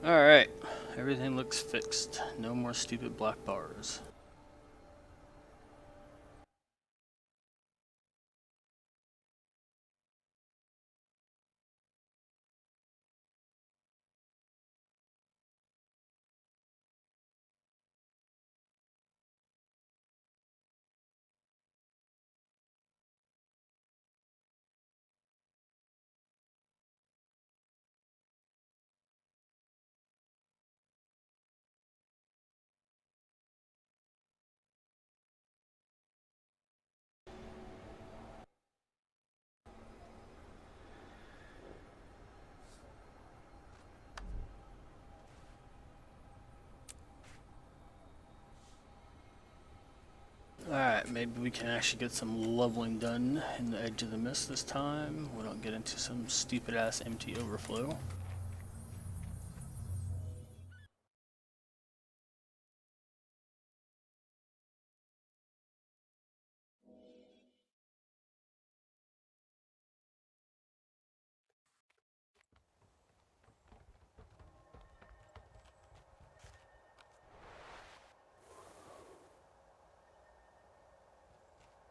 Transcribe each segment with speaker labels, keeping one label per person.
Speaker 1: Alright, everything looks fixed. No more stupid black bars. Alright, maybe we can actually get some leveling done in the Edge of the Mist this time. We don't get into some stupid ass empty overflow.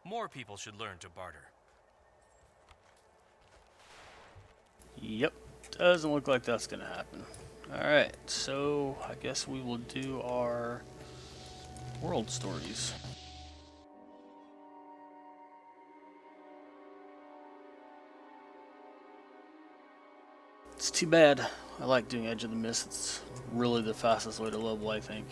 Speaker 2: More people should learn to barter.
Speaker 1: Yep, doesn't look like that's gonna happen. Alright, so I guess we will do our world stories. It's too bad. I like doing Edge of the Mist. It's really the fastest way to level, I think.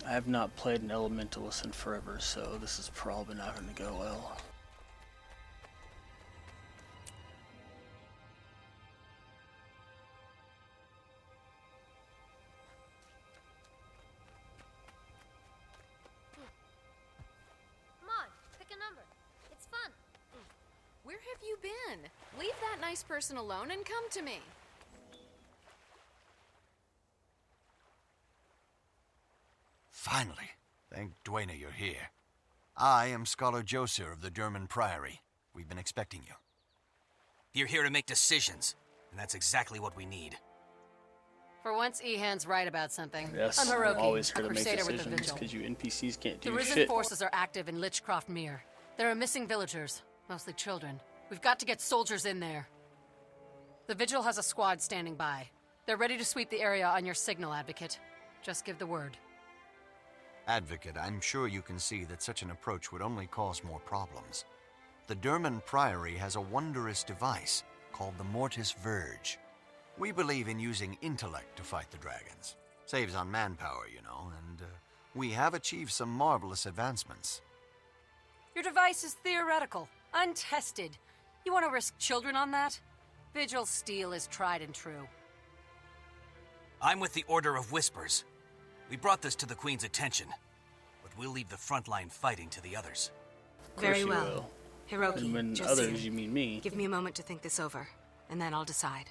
Speaker 1: I have not played an Elementalist in forever, so this is probably not going to go well.
Speaker 3: Come on, pick a number. It's fun.
Speaker 4: Where have you been? Leave that nice person alone and come to me.
Speaker 5: Finally. Thank Dwayne you're here. I am Scholar Joser of the Durman Priory. We've been expecting you.
Speaker 6: You're here to make decisions, and that's exactly what we need.
Speaker 4: For once, Ehan's right about something.
Speaker 1: Yes,
Speaker 4: I'm Hiroki,
Speaker 1: I'm always
Speaker 4: a
Speaker 1: here to make
Speaker 4: crusader with the
Speaker 1: decisions
Speaker 4: Vigil.
Speaker 1: because you NPCs can't do
Speaker 4: The Risen
Speaker 1: shit.
Speaker 4: forces are active in Lichcroft Mere. There are missing villagers, mostly children. We've got to get soldiers in there. The Vigil has a squad standing by. They're ready to sweep the area on your signal, Advocate. Just give the word.
Speaker 5: Advocate, I'm sure you can see that such an approach would only cause more problems. The Durman Priory has a wondrous device called the Mortis Verge. We believe in using intellect to fight the dragons. Saves on manpower, you know, and we have achieved some marvelous advancements.
Speaker 4: Your device is theoretical, untested. You want to risk children on that? Vigil steel is tried and true.
Speaker 6: I'm with the Order of Whispers. We brought this to the Queen's attention, but we'll leave the front line fighting to the others.
Speaker 1: Of course
Speaker 7: Very
Speaker 1: you
Speaker 7: well.
Speaker 1: will.
Speaker 7: Hiroki,
Speaker 1: And when
Speaker 7: just
Speaker 1: others, you mean me.
Speaker 7: give me a moment to think this over, and then I'll decide.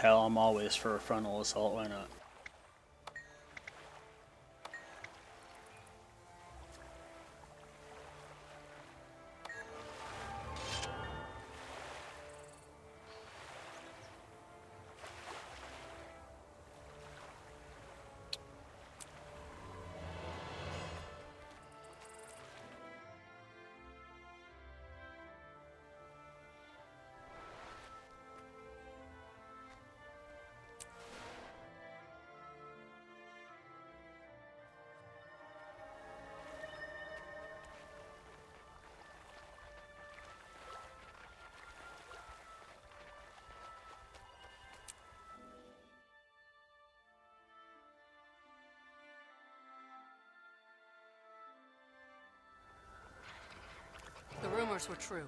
Speaker 1: Hell, I'm always for a frontal assault. Why not?
Speaker 4: reports were true.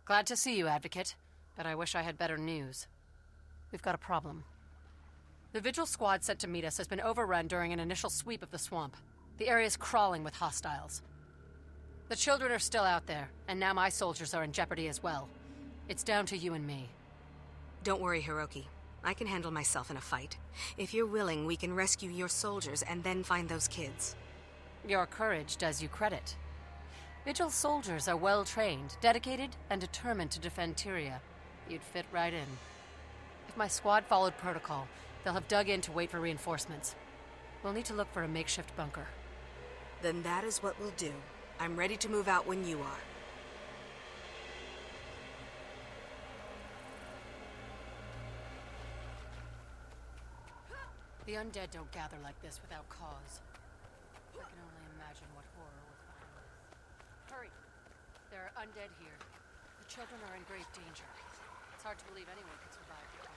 Speaker 4: Glad to see you, Advocate, but I wish I had better news. We've got a problem. The Vigil squad sent to meet us has been overrun during an initial sweep of the swamp. The area's crawling with hostiles. The children are still out there, and now my soldiers are in jeopardy as well. It's down to you and me.
Speaker 7: Don't worry, Hiroki. I can handle myself in a fight. If you're willing, we can rescue your soldiers and then find those kids.
Speaker 4: Your courage does you credit. Vigil soldiers are well-trained, dedicated, and determined to defend Tyria. You'd fit right in. If my squad followed protocol, they'll have dug in to wait for reinforcements. We'll need to look for a makeshift bunker.
Speaker 7: Then that is what we'll do. I'm ready to move out when you are.
Speaker 4: The undead don't gather like this without cause. I can only imagine what horror was behind this. Hurry! There are undead here. The children are in grave danger. It's hard to believe anyone could survive the horror.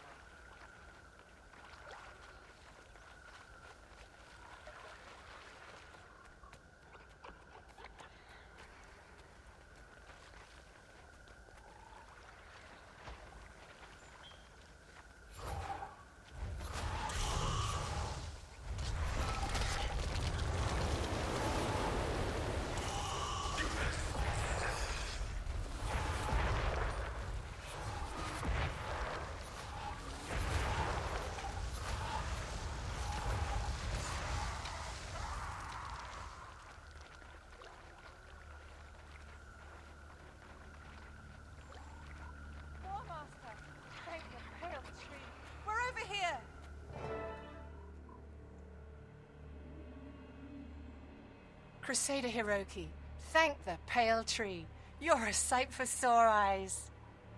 Speaker 2: Crusader Hiroki, thank the Pale Tree. You're a sight for sore eyes.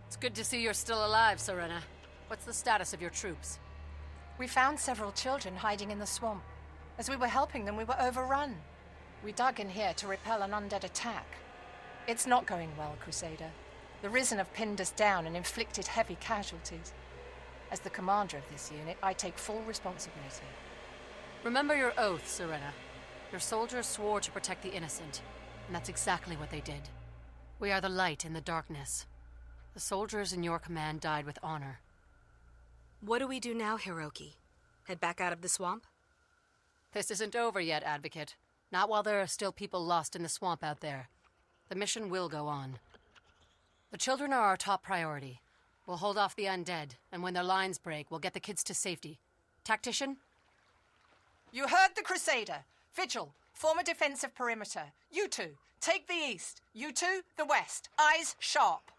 Speaker 4: It's good to see you're still alive, Serena. What's the status of your troops?
Speaker 2: We found several children hiding in the swamp. As we were helping them, we were overrun. We dug in here to repel an undead attack. It's not going well, Crusader. The Risen have pinned us down and inflicted heavy casualties. As the commander of this unit, I take full responsibility.
Speaker 4: Remember your oath, Serena. Your soldiers swore to protect the innocent, and that's exactly what they did. We are the light in the darkness. The soldiers in your command died with honor.
Speaker 7: What do we do now, Hiroki? Head back out of the swamp?
Speaker 4: This isn't over yet, Advocate. Not while there are still people lost in the swamp out there. The mission will go on. The children are our top priority. We'll hold off the undead, and when their lines break, we'll get the kids to safety. Tactician?
Speaker 2: You heard the Crusader. Vigil, form a defensive perimeter. You two, take the east. You two, the west. Eyes sharp.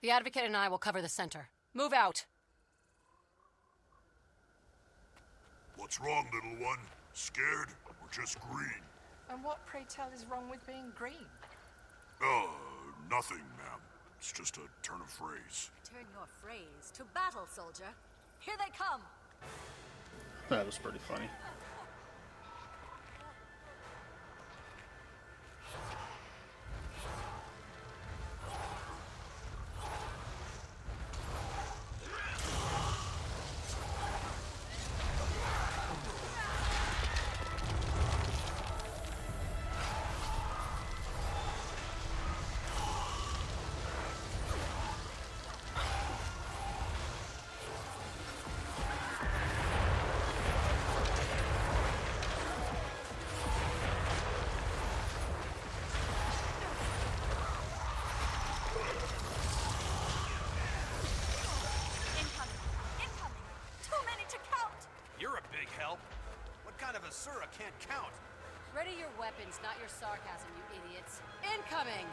Speaker 4: The Advocate and I will cover the center. Move out.
Speaker 8: What's wrong, little one? Scared or just green?
Speaker 2: And what, pray tell, is wrong with being green?
Speaker 8: Nothing, ma'am. It's just a turn of phrase.
Speaker 9: Turn your phrase to battle, soldier. Here they come.
Speaker 1: That was pretty funny.
Speaker 6: Asura can't count.
Speaker 4: Ready your weapons, not your sarcasm, you idiots. Incoming!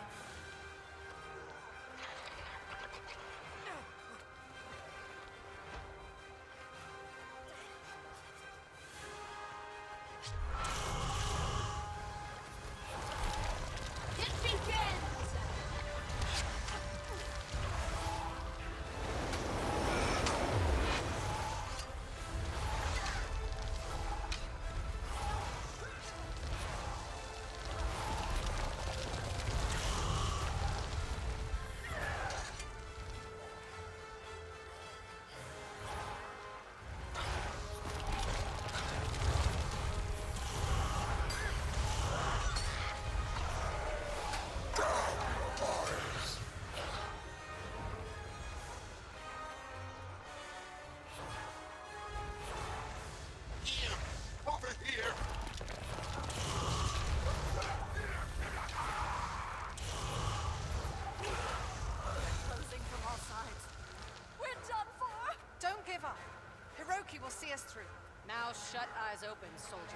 Speaker 4: eyes open, soldiers.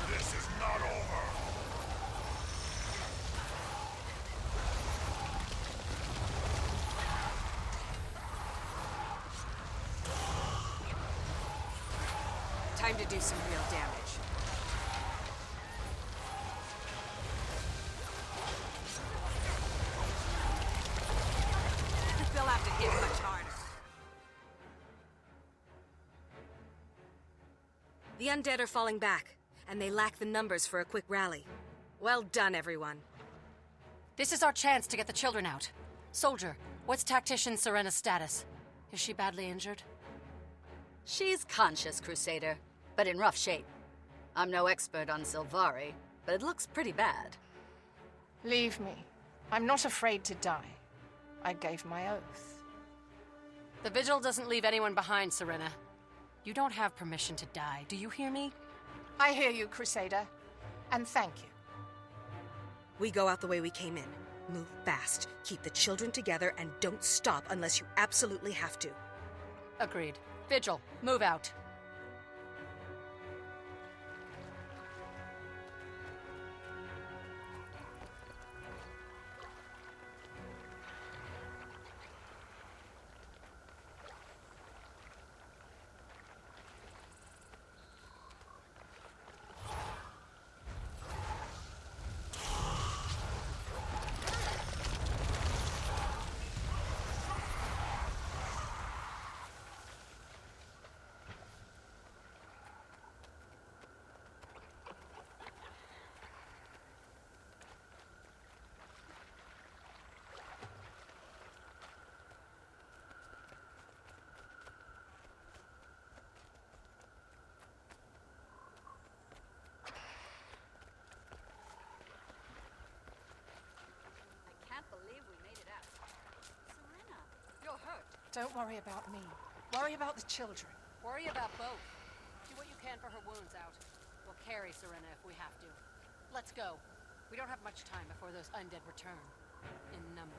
Speaker 8: This is not over!
Speaker 7: Time to do some real damage. They'll have to hit much harder. The undead are falling back, and they lack the numbers for a quick rally. Well done, everyone.
Speaker 4: This is our chance to get the children out. Soldier, what's Tactician Serena's status? Is she badly injured?
Speaker 9: She's conscious, Crusader, but in rough shape. I'm no expert on Sylvari, but it looks pretty bad.
Speaker 2: Leave me. I'm not afraid to die. I gave my oath.
Speaker 4: The Vigil doesn't leave anyone behind, Serena. You don't have permission to die, do you hear me?
Speaker 2: I hear you, Crusader. And thank you.
Speaker 7: We go out the way we came in. Move fast, keep the children together, and don't stop unless you absolutely have to.
Speaker 4: Agreed. Vigil, move out.
Speaker 2: Don't worry about me. Worry about the children.
Speaker 4: Worry about both. Do what you can for her wounds out. We'll carry Serena if we have to. Let's go. We don't have much time before those undead return. In number.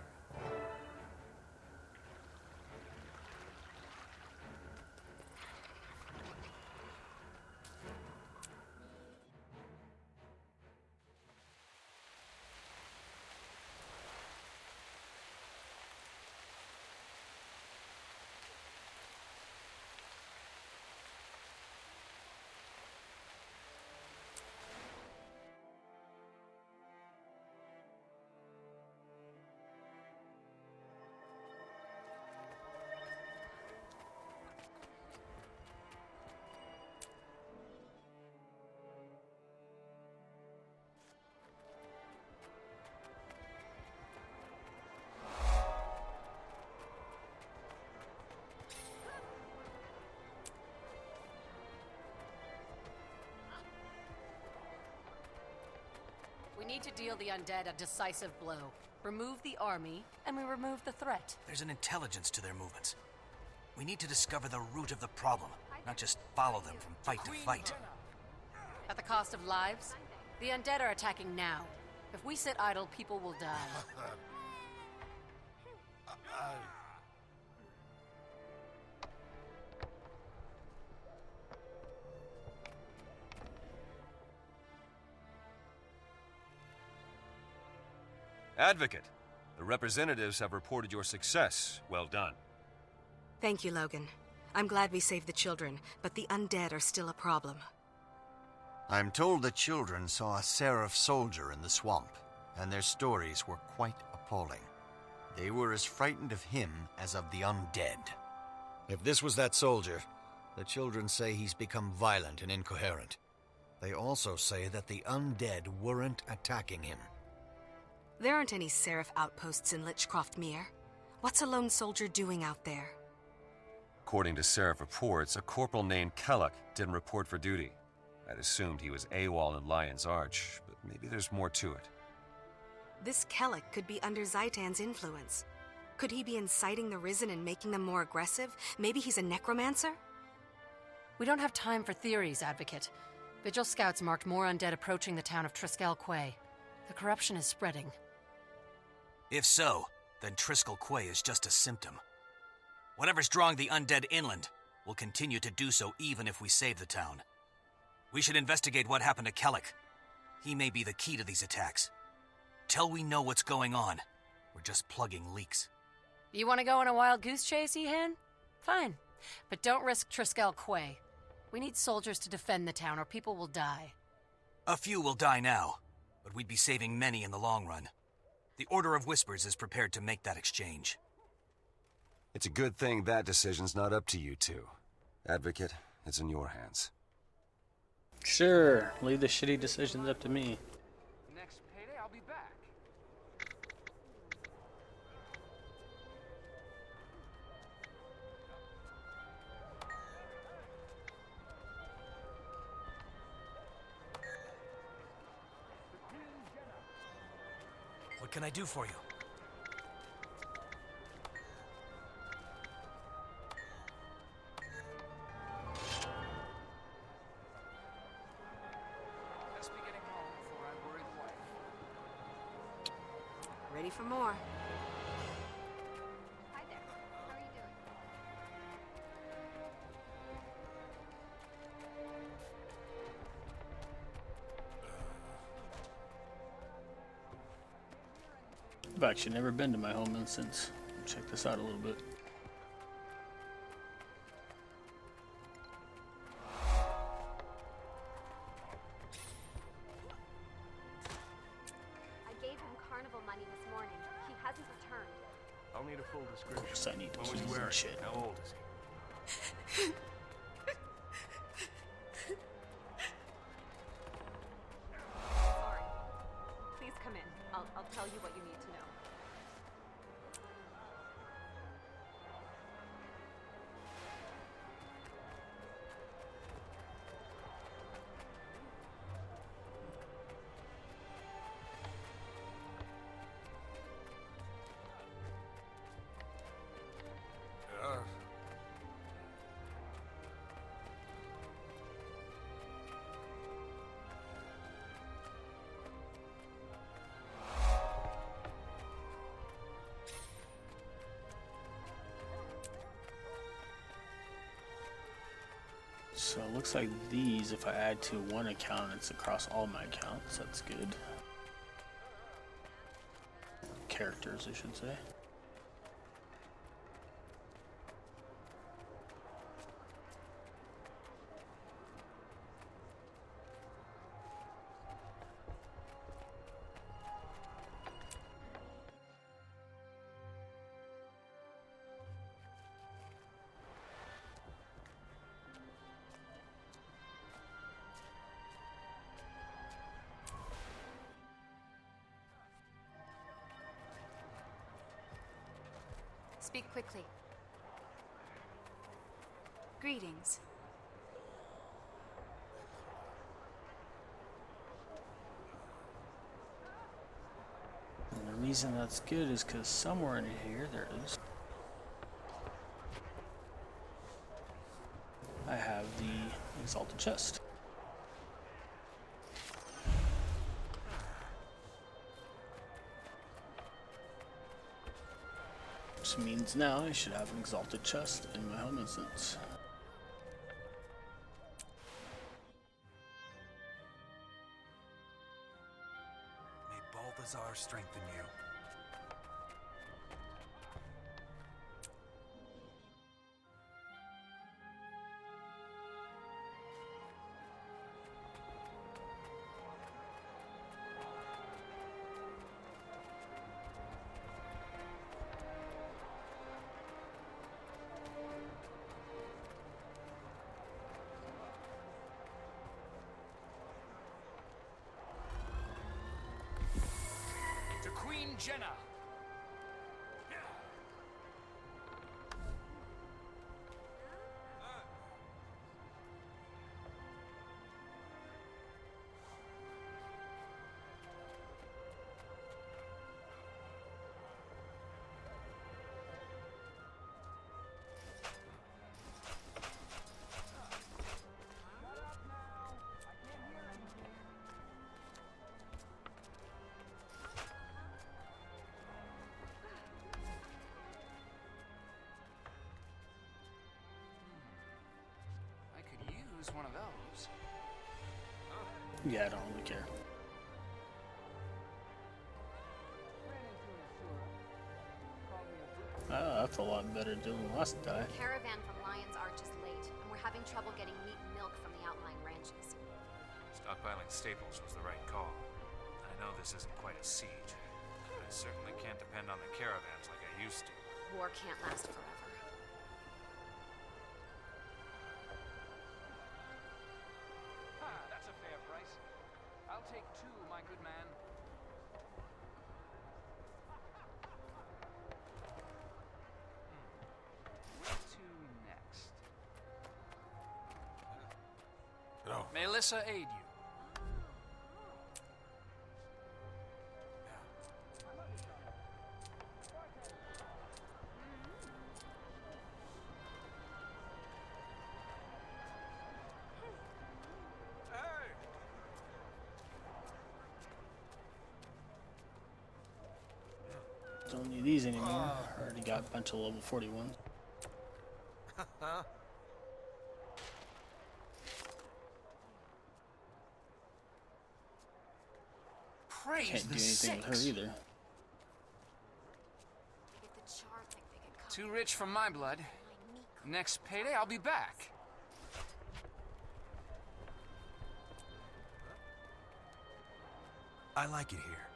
Speaker 4: We need to deal the undead a decisive blow. Remove the army, and we remove the threat.
Speaker 6: There's an intelligence to their movements. We need to discover the root of the problem, not just follow them from fight to fight.
Speaker 4: At the cost of lives? The undead are attacking now. If we sit idle, people will die.
Speaker 10: Advocate, the representatives have reported your success. Well done.
Speaker 7: Thank you, Logan. I'm glad we saved the children, but the undead are still a problem.
Speaker 5: I'm told the children saw a Seraph soldier in the swamp, and their stories were quite appalling. They were as frightened of him as of the undead. If this was that soldier, the children say he's become violent and incoherent. They also say that the undead weren't attacking him.
Speaker 7: There aren't any Seraph outposts in Lichcroft Mere. What's a lone soldier doing out there?
Speaker 10: According to Seraph reports, a corporal named Kellock didn't report for duty. I'd assumed he was AWOL in Lion's Arch, but maybe there's more to it.
Speaker 7: This Kellock could be under Zaitan's influence. Could he be inciting the Risen and making them more aggressive? Maybe he's a necromancer?
Speaker 4: We don't have time for theories, Advocate. Vigil scouts marked more undead approaching the town of Triskel Quay. The corruption is spreading.
Speaker 6: If so, then Triskel Quay is just a symptom. Whatever's drawing the undead inland will continue to do so even if we save the town. We should investigate what happened to Kellic. He may be the key to these attacks. Till we know what's going on, we're just plugging leaks.
Speaker 4: You want to go on a wild goose chase, Ehan? Fine. But don't risk Triskel Quay. We need soldiers to defend the town or people will die.
Speaker 6: A few will die now, but we'd be saving many in the long run. The Order of Whispers is prepared to make that exchange.
Speaker 10: It's a good thing that decision's not up to you two. Advocate, it's in your hands.
Speaker 1: Sure, leave the shitty decisions up to me.
Speaker 11: Next payday, I'll be back.
Speaker 6: What can I do for you?
Speaker 11: Best be getting home before I worry the wife.
Speaker 7: Ready for more.
Speaker 3: Hi there. How are you doing?
Speaker 1: I've actually never been to my home instance. Check this out a little bit.
Speaker 3: I gave him carnival money this morning. He hasn't returned.
Speaker 11: I'll need a full description.
Speaker 1: Of course I need
Speaker 11: What was
Speaker 1: keys
Speaker 11: he
Speaker 1: and
Speaker 11: wearing?
Speaker 1: shit.
Speaker 11: How old is he?
Speaker 12: Sorry. Please come in. I'll tell you what you need to know.
Speaker 1: So it looks like these, if I add to one account, it's across all my accounts. That's good. Characters, I should say.
Speaker 12: Speak quickly.
Speaker 13: Greetings.
Speaker 1: And the reason that's good is because somewhere in here there is. I have the Exalted Chest. Which means now I should have an Exalted Chest in my home instance.
Speaker 6: May Balthazar strengthen you.
Speaker 11: To Queen Jenna. use one of those.
Speaker 1: Yeah, I don't really care. Oh, that's a lot better than the last die.
Speaker 3: The caravan from Lion's Arch is late, and we're having trouble getting meat and milk from the outlying ranches.
Speaker 13: Stockpiling staples was the right call. I know this isn't quite a siege, but I certainly can't depend on the caravans like I used to.
Speaker 3: War can't last forever.
Speaker 11: That's a fair price. I'll take 2, my good man. Where to next?
Speaker 8: No.
Speaker 11: May Alyssa aid you.
Speaker 1: Don't need these anymore. Already got a bunch of level 41s.
Speaker 11: Praise
Speaker 1: Can't do
Speaker 11: the
Speaker 1: anything with her
Speaker 11: sakes.
Speaker 1: either.
Speaker 3: If the Char think they can come
Speaker 11: Too rich for my blood. Next payday, I'll be back.
Speaker 14: I like it here.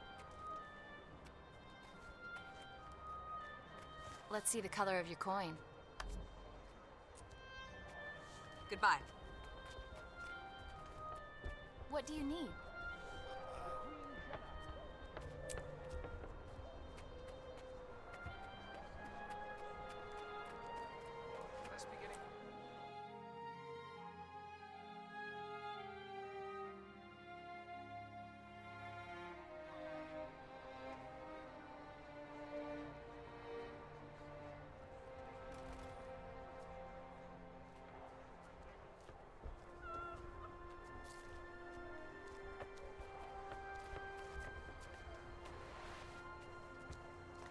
Speaker 3: Let's see the color of your coin.
Speaker 7: Goodbye.
Speaker 3: What do you need?
Speaker 11: Must be getting...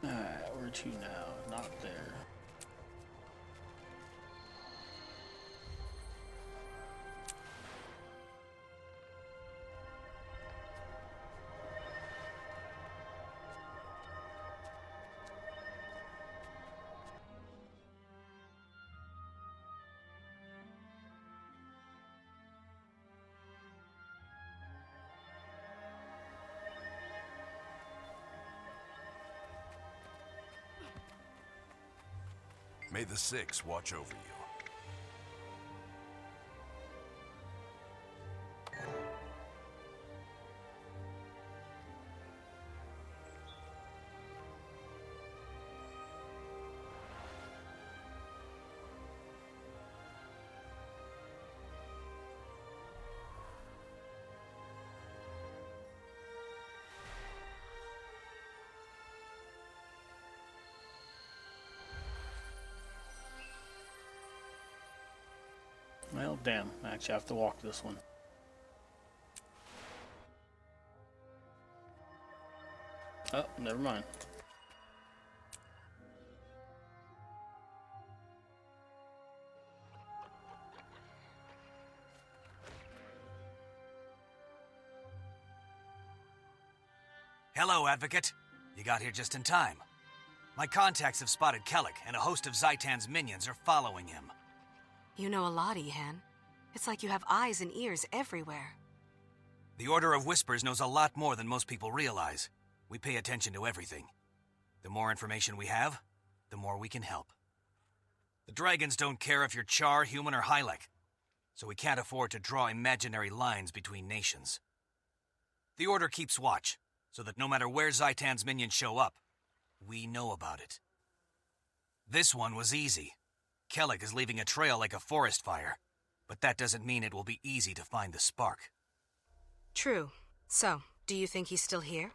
Speaker 1: Alright, where to now? Not there.
Speaker 14: May the Six watch over you.
Speaker 1: Well, damn. I actually have to walk this one. Oh, never mind.
Speaker 6: Hello, Advocate. You got here just in time. My contacts have spotted Kellic, and a host of Zaitan's minions are following him.
Speaker 7: You know a lot, Ihan. It's like you have eyes and ears everywhere.
Speaker 6: The Order of Whispers knows a lot more than most people realize. We pay attention to everything. The more information we have, the more we can help. The dragons don't care if you're Char, human, or Hylek, so we can't afford to draw imaginary lines between nations. The Order keeps watch, so that no matter where Zaitan's minions show up, we know about it. This one was easy. Kellic is leaving a trail like a forest fire, but that doesn't mean it will be easy to find the spark.
Speaker 7: True. So, do you think he's still here?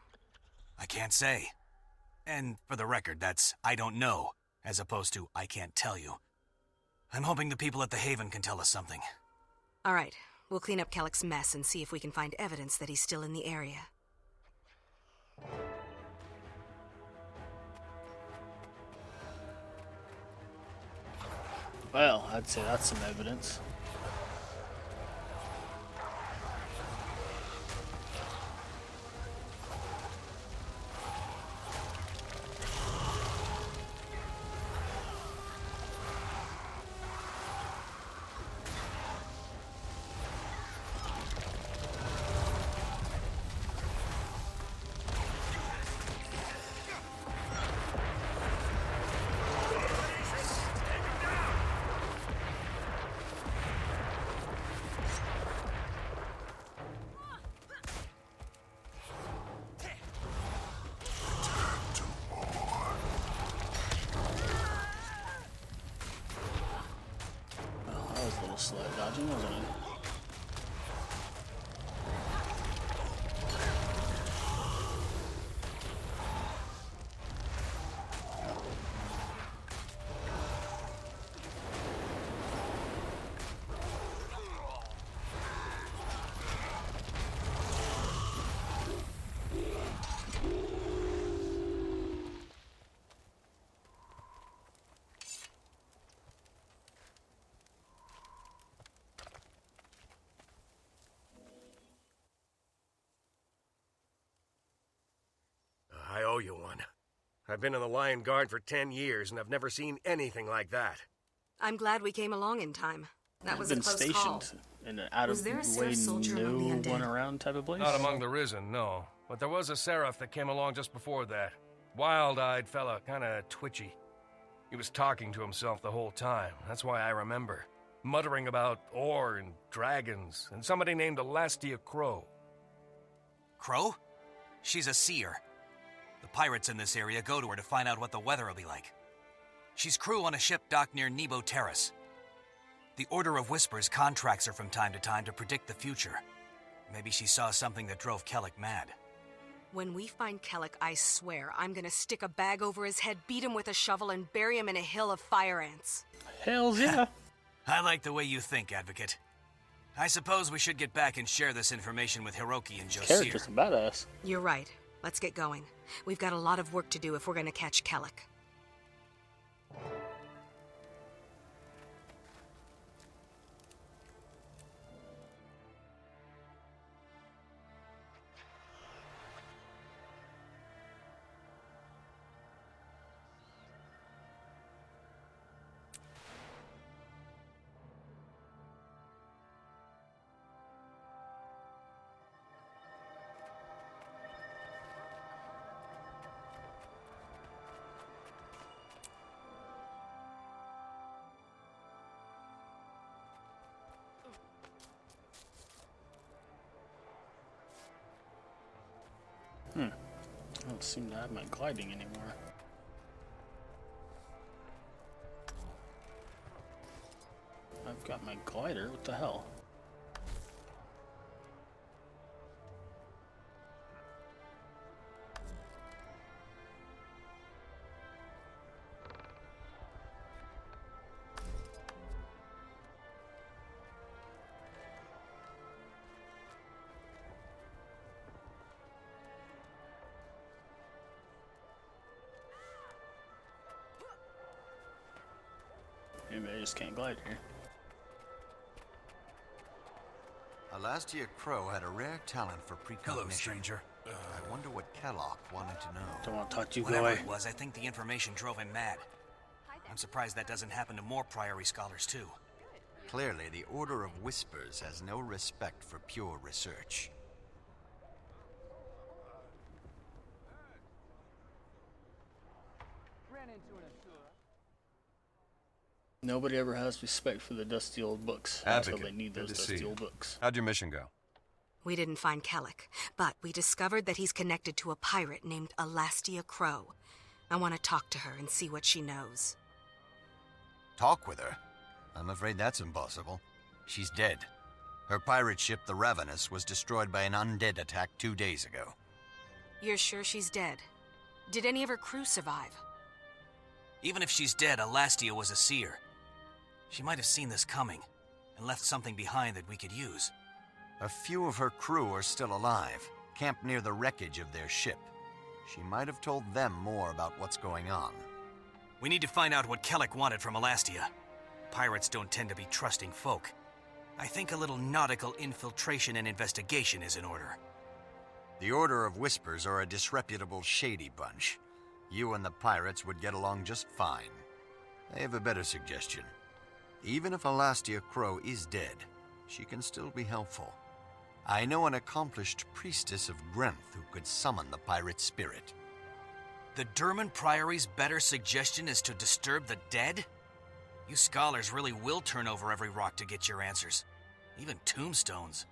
Speaker 6: I can't say. And for the record, that's I don't know, as opposed to I can't tell you. I'm hoping the people at the Haven can tell us something.
Speaker 7: All right. We'll clean up Kellic's mess and see if we can find evidence that he's still in the area.
Speaker 1: Well, I'd say that's some evidence. little slow dodging, wasn't it?
Speaker 15: I owe you one. I've been in the Lion Guard for 10 years, and I've never seen anything like that.
Speaker 7: I'm glad we came along in time. That was a close call.
Speaker 1: In an out of
Speaker 7: Was there a
Speaker 1: way,
Speaker 7: Seraph soldier among the
Speaker 1: no
Speaker 7: undead?
Speaker 1: one around type of place.
Speaker 15: Not among the risen, no. But there was a Seraph that came along just before that. Wild-eyed fella, kinda twitchy. He was talking to himself the whole time. That's why I remember. Muttering about ore and dragons, and somebody named Elastia Crow.
Speaker 6: Crow? She's a seer. The pirates in this area go to her to find out what the weather will be like. She's crew on a ship docked near Nebo Terrace. The Order of Whispers contracts her from time to time to predict the future. Maybe she saw something that drove Kellic mad.
Speaker 7: When we find Kellic, I swear, I'm gonna stick a bag over his head, beat him with a shovel, and bury him in a hill of fire ants.
Speaker 1: Hells yeah.
Speaker 6: I like the way you think, Advocate. I suppose we should get back and share this information with Hiroki and Josir.
Speaker 1: Character's a badass.
Speaker 7: You're right. Let's get going. We've got a lot of work to do if we're gonna catch Kellic.
Speaker 1: I don't seem to have my gliding anymore. I've got my glider, what the hell? Maybe I just can't glide here.
Speaker 5: Elastia Crow had a rare talent for precognition.
Speaker 6: Hello, stranger.
Speaker 5: I wonder what Kelloc wanted to know.
Speaker 1: Don't want to talk to you, go
Speaker 6: Whatever
Speaker 1: away.
Speaker 6: it was, I think the information drove him mad. I'm surprised that doesn't happen to more Priory scholars, too.
Speaker 5: Clearly, the Order of Whispers has no respect for pure research.
Speaker 1: Nobody ever has respect for the dusty old books
Speaker 10: Advocate,
Speaker 1: until they need
Speaker 10: good
Speaker 1: those
Speaker 10: to see
Speaker 1: dusty
Speaker 10: you.
Speaker 1: old books.
Speaker 10: How'd your mission go?
Speaker 7: We didn't find Kellic, but we discovered that he's connected to a pirate named Elastia Crow. I want to talk to her and see what she knows.
Speaker 5: Talk with her? I'm afraid that's impossible. She's dead. Her pirate ship, the Ravenous, was destroyed by an undead attack 2 days ago.
Speaker 7: You're sure she's dead? Did any of her crew survive?
Speaker 6: Even if she's dead, Elastia was a seer. She might have seen this coming, and left something behind that we could use.
Speaker 5: A few of her crew are still alive, camped near the wreckage of their ship. She might have told them more about what's going on.
Speaker 6: We need to find out what Kellic wanted from Elastia. Pirates don't tend to be trusting folk. I think a little nautical infiltration and investigation is in order.
Speaker 5: The Order of Whispers are a disreputable, shady bunch. You and the pirates would get along just fine. I have a better suggestion. Even if Elastia Crow is dead, she can still be helpful. I know an accomplished priestess of Grenth who could summon the pirate spirit.
Speaker 6: The Durman Priory's better suggestion is to disturb the dead? You scholars really will turn over every rock to get your answers. Even tombstones.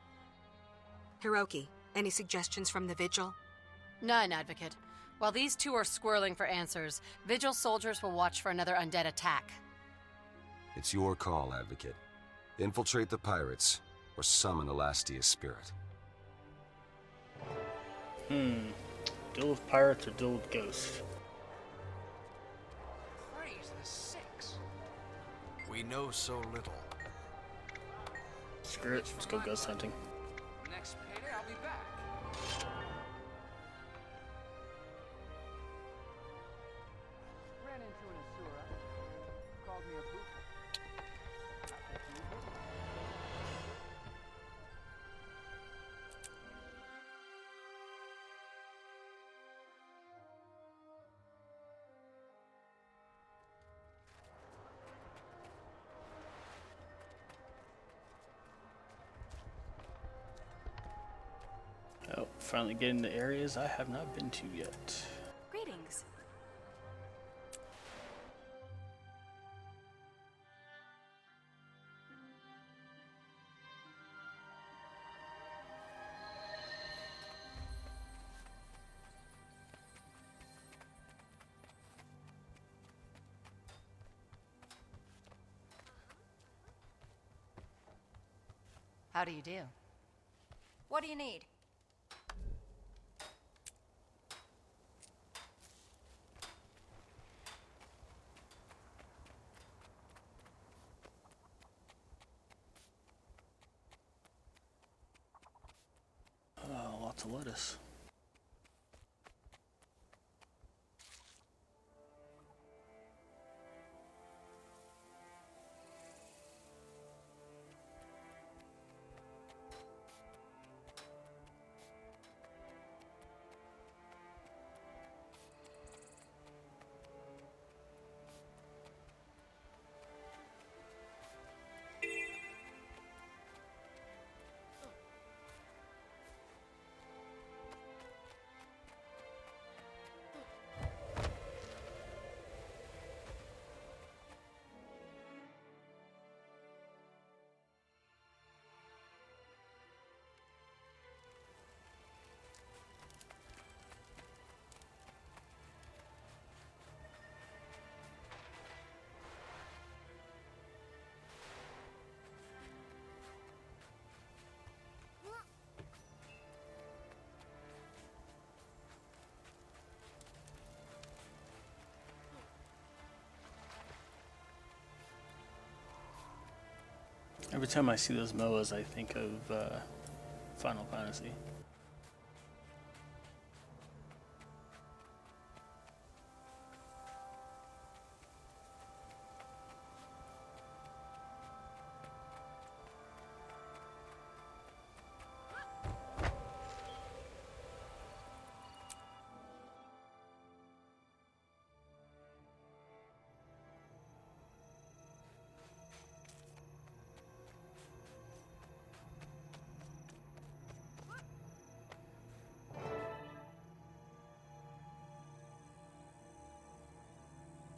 Speaker 7: Hiroki, any suggestions from the Vigil?
Speaker 4: None, Advocate. While these two are squirreling for answers, Vigil soldiers will watch for another undead attack.
Speaker 10: It's your call, Advocate. Infiltrate the pirates, or summon Alastia's spirit.
Speaker 1: Deal with pirates or deal with ghosts?
Speaker 11: Praise the six.
Speaker 5: We know so little.
Speaker 1: Screw it, let's go ghost hunting.
Speaker 11: Next payday, I'll be back. Ran into an Asura. Called me a boofer.
Speaker 1: Oh, finally getting to areas I have not been to yet.
Speaker 7: Greetings.
Speaker 2: How do you do? What do you need?
Speaker 1: Oh, lots of lettuce. Every time I see those MOAs, I think of Final Fantasy.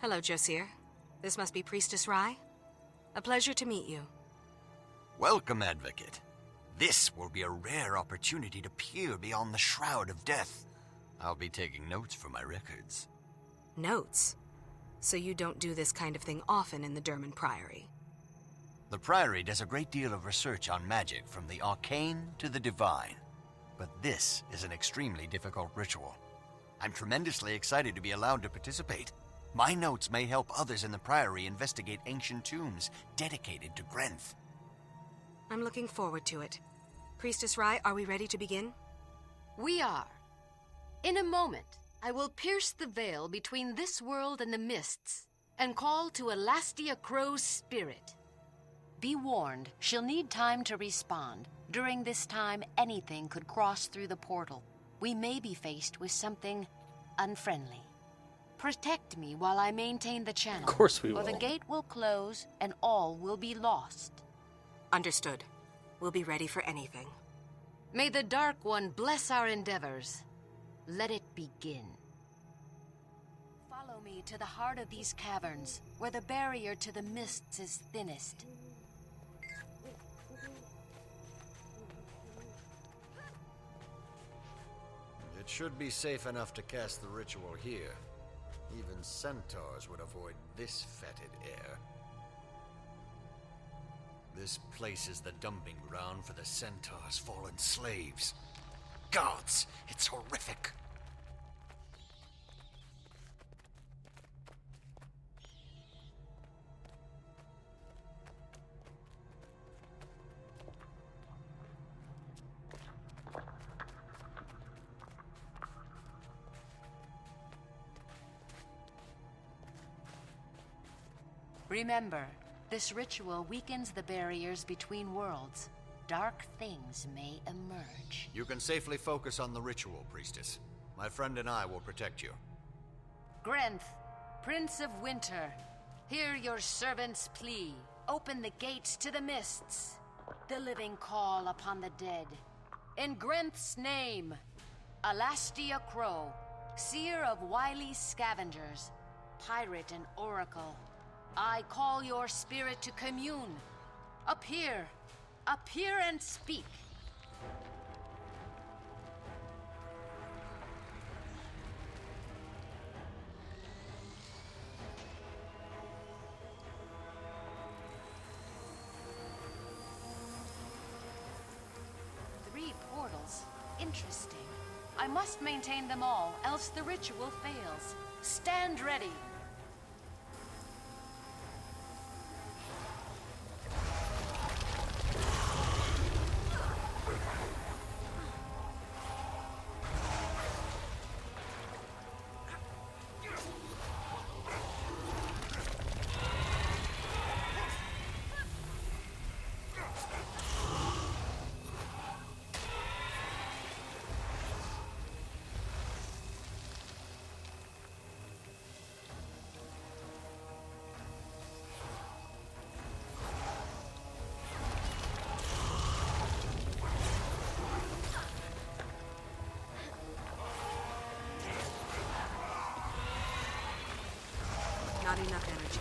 Speaker 7: Hello, Josir. This must be Priestess Rai. A pleasure to meet you.
Speaker 5: Welcome, Advocate. This will be a rare opportunity to peer beyond the Shroud of Death. I'll be taking notes for my records.
Speaker 7: Notes? So you don't do this kind of thing often in the Derman Priory?
Speaker 5: The Priory does a great deal of research on magic, from the arcane to the divine. But this is an extremely difficult ritual. I'm tremendously excited to be allowed to participate. My notes may help others in the Priory investigate ancient tombs dedicated to Grenth.
Speaker 7: I'm looking forward to it. Priestess Rai, are we ready to begin?
Speaker 4: We are. In a moment, I will pierce the veil between this world and the mists and call to Alastia Crow's spirit. Be warned, she'll need time to respond. During this time, anything could cross through the portal. We may be faced with something unfriendly. Protect me while I maintain the channel.
Speaker 1: Of course we will.
Speaker 4: Or the gate will close and all will be lost.
Speaker 7: Understood. We'll be ready for anything.
Speaker 4: May the Dark One bless our endeavors. Let it begin. Follow me to the heart of these caverns, where the barrier to the mists is thinnest.
Speaker 5: It should be safe enough to cast the ritual here. Even centaurs would avoid this fetid air. This place is the dumping ground for the Centaur's fallen slaves. Gods, it's horrific.
Speaker 16: Remember, this ritual weakens the barriers between worlds. Dark things may emerge.
Speaker 5: You can safely focus on the ritual, Priestess. My friend and I will protect you.
Speaker 16: Grenth, Prince of Winter, hear your servant's plea. Open the gates to the mists. The living call upon the dead. In Grenth's name, Alastia Crow, seer of wily scavengers, pirate and oracle, I call your spirit to commune. Appear and speak. Three portals. Interesting. I must maintain them all, else the ritual fails. Stand ready.
Speaker 7: Not enough energy.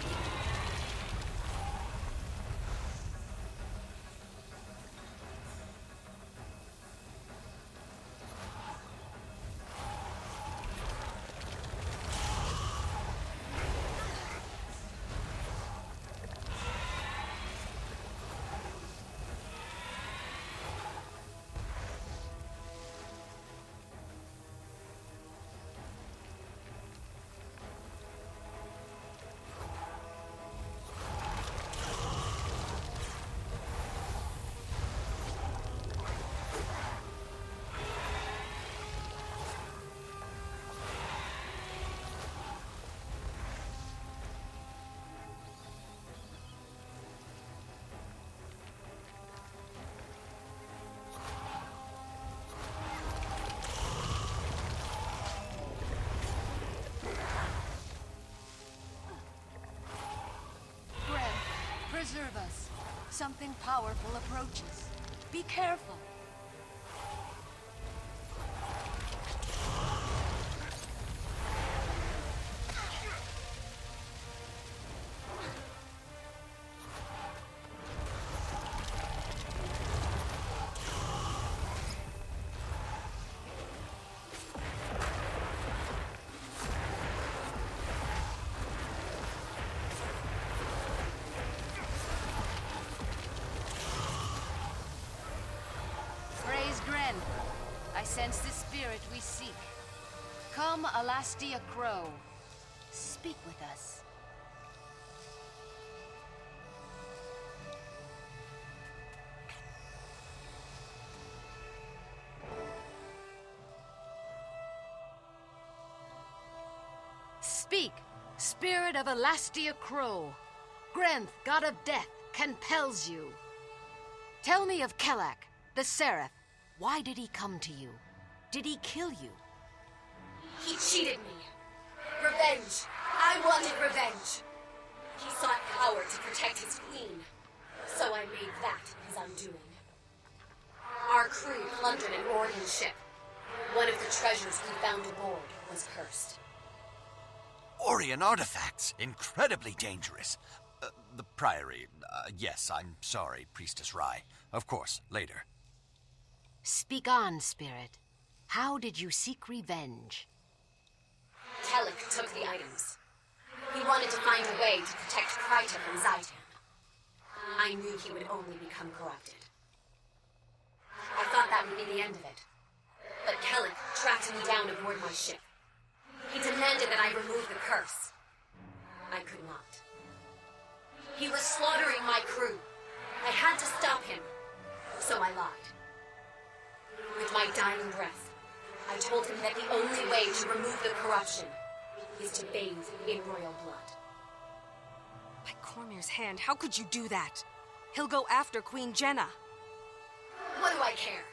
Speaker 16: Preserve us. Something powerful approaches. Be careful. I sense the spirit we seek. Come, Alastia Crow. Speak with us. Speak, spirit of Alastia Crow. Grenth, god of death, compels you. Tell me of Kelak, the Seraph. Why did he come to you? Did he kill you?
Speaker 3: He cheated me. Revenge. I wanted revenge. He sought power to protect his queen. So I made that his undoing. Our crew plundered an Organ ship. One of the treasures we found aboard was cursed.
Speaker 5: Orion artifacts! Incredibly dangerous. The Priory. Yes, I'm sorry, Priestess Rai. Of course, later.
Speaker 16: Speak on, Spirit. How did you seek revenge?
Speaker 3: Kelek took the items. He wanted to find a way to protect Kryta from Zaitan. I knew he would only become corrupted. I thought that would be the end of it. But Kellic tracked me down aboard my ship. He demanded that I remove the curse. I could not. He was slaughtering my crew. I had to stop him. So I lied. With my dying breath, I told him that the only way to remove the corruption is to bathe in royal blood.
Speaker 7: By Cormyr's hand, how could you do that? He'll go after Queen Jenna.
Speaker 3: What do I care?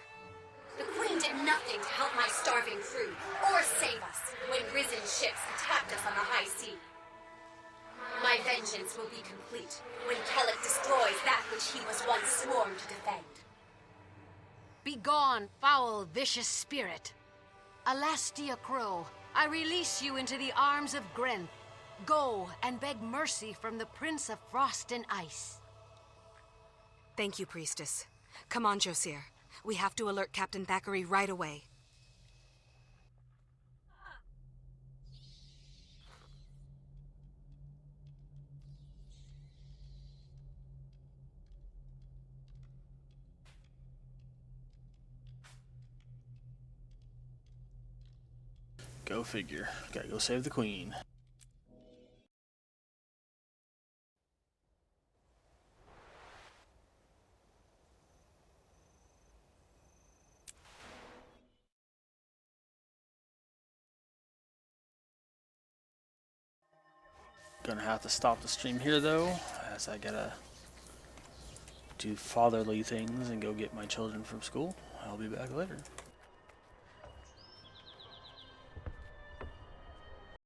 Speaker 3: The Queen did nothing to help my starving crew or save us when risen ships attacked us on the high sea. My vengeance will be complete when Kellic destroys that which he was once sworn to defend.
Speaker 16: Begone, foul, vicious spirit. Alastia Crow, I release you into the arms of Grenth. Go and beg mercy from the Prince of Frost and Ice.
Speaker 7: Thank you, Priestess. Come on, Josir. We have to alert Captain Thackeray right away.
Speaker 1: Go figure. Gotta go save the queen. Gonna have to stop the stream here though, as I gotta do fatherly things and go get my children from school. I'll be back later.